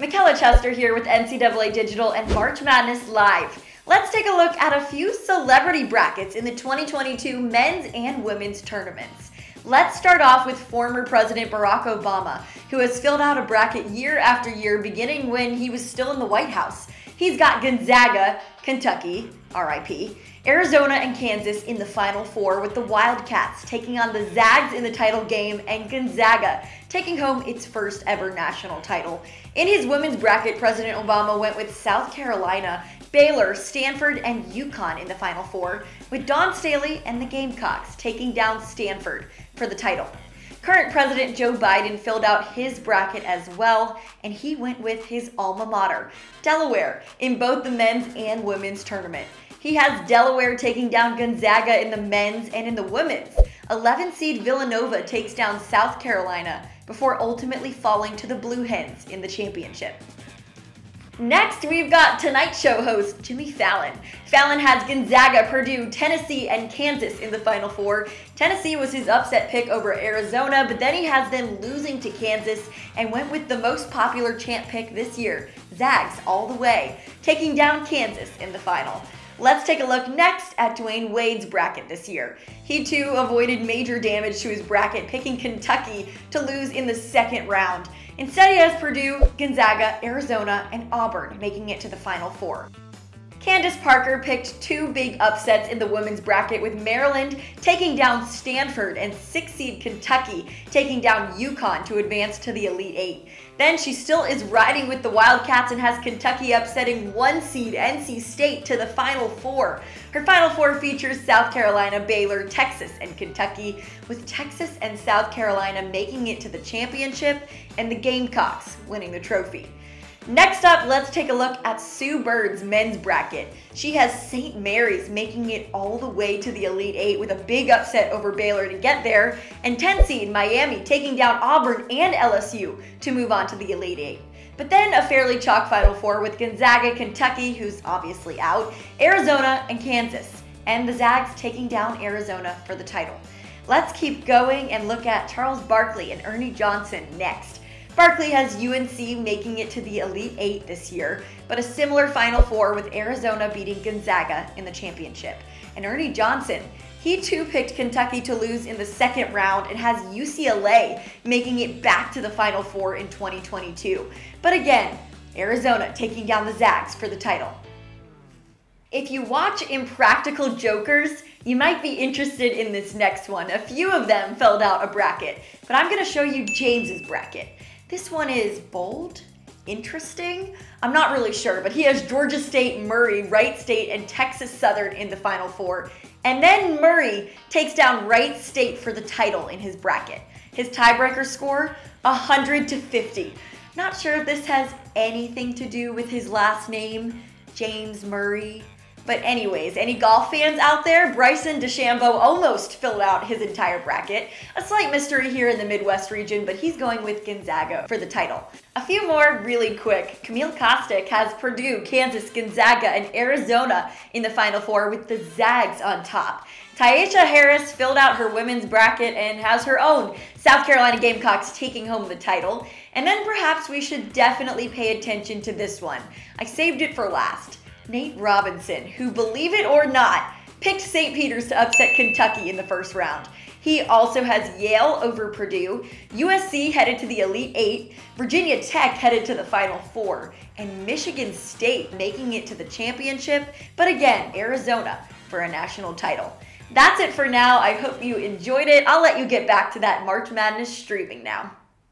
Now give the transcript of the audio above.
Michaela Chester here with NCAA Digital and March Madness Live. Let's take a look at a few celebrity brackets in the 2022 men's and women's tournaments. Let's start off with former President Barack Obama, who has filled out a bracket year after year, beginning when he was still in the White House. He's got Gonzaga, Kentucky, RIP, Arizona and Kansas in the Final Four, with the Wildcats taking on the Zags in the title game and Gonzaga taking home its first ever national title. In his women's bracket, President Obama went with South Carolina, Baylor, Stanford, and UConn in the Final Four, with Dawn Staley and the Gamecocks taking down Stanford for the title. Current President Joe Biden filled out his bracket as well, and he went with his alma mater, Delaware, in both the men's and women's tournament. He has Delaware taking down Gonzaga in the men's, and in the women's, 11 seed Villanova takes down South Carolina before ultimately falling to the Blue Hens in the championship. Next, we've got Tonight Show host Jimmy Fallon. Fallon has Gonzaga, Purdue, Tennessee, and Kansas in the Final Four. Tennessee was his upset pick over Arizona, but then he has them losing to Kansas and went with the most popular champ pick this year, Zags all the way, taking down Kansas in the final. Let's take a look next at Dwayne Wade's bracket this year. He too avoided major damage to his bracket, picking Kentucky to lose in the second round. Instead, he has Purdue, Gonzaga, Arizona, and Auburn making it to the Final Four. Candace Parker picked two big upsets in the women's bracket, with Maryland taking down Stanford and 6-seed Kentucky taking down UConn to advance to the Elite Eight. Then she still is riding with the Wildcats and has Kentucky upsetting 1-seed NC State to the Final Four. Her Final Four features South Carolina, Baylor, Texas, and Kentucky, with Texas and South Carolina making it to the championship and the Gamecocks winning the trophy. Next up, let's take a look at Sue Bird's men's bracket. She has St. Mary's making it all the way to the Elite Eight with a big upset over Baylor to get there, and 10-seed Miami taking down Auburn and LSU to move on to the Elite Eight. But then a fairly chalk Final Four with Gonzaga, Kentucky, who's obviously out, Arizona, and Kansas, and the Zags taking down Arizona for the title. Let's keep going and look at Charles Barkley and Ernie Johnson next. Barkley has UNC making it to the Elite Eight this year, but a similar Final Four with Arizona beating Gonzaga in the championship. And Ernie Johnson, he too picked Kentucky to lose in the second round and has UCLA making it back to the Final Four in 2022. But again, Arizona taking down the Zags for the title. If you watch Impractical Jokers, you might be interested in this next one. A few of them filled out a bracket, but I'm going to show you James's bracket. This one is bold, interesting. I'm not really sure, but he has Georgia State, Murray, Wright State, and Texas Southern in the Final Four. And then Murray takes down Wright State for the title in his bracket. His tiebreaker score, 100-50. Not sure if this has anything to do with his last name, James Murray. But anyways, any golf fans out there? Bryson DeChambeau almost filled out his entire bracket. A slight mystery here in the Midwest region, but he's going with Gonzaga for the title. A few more really quick. Camille Kostek has Purdue, Kansas, Gonzaga, and Arizona in the Final Four, with the Zags on top. Tyesha Harris filled out her women's bracket and has her own South Carolina Gamecocks taking home the title. And then perhaps we should definitely pay attention to this one. I saved it for last. Nate Robinson, who, believe it or not, picked St. Peter's to upset Kentucky in the first round. He also has Yale over Purdue, USC headed to the Elite Eight, Virginia Tech headed to the Final Four, and Michigan State making it to the championship, but again, Arizona for a national title. That's it for now. I hope you enjoyed it. I'll let you get back to that March Madness streaming now.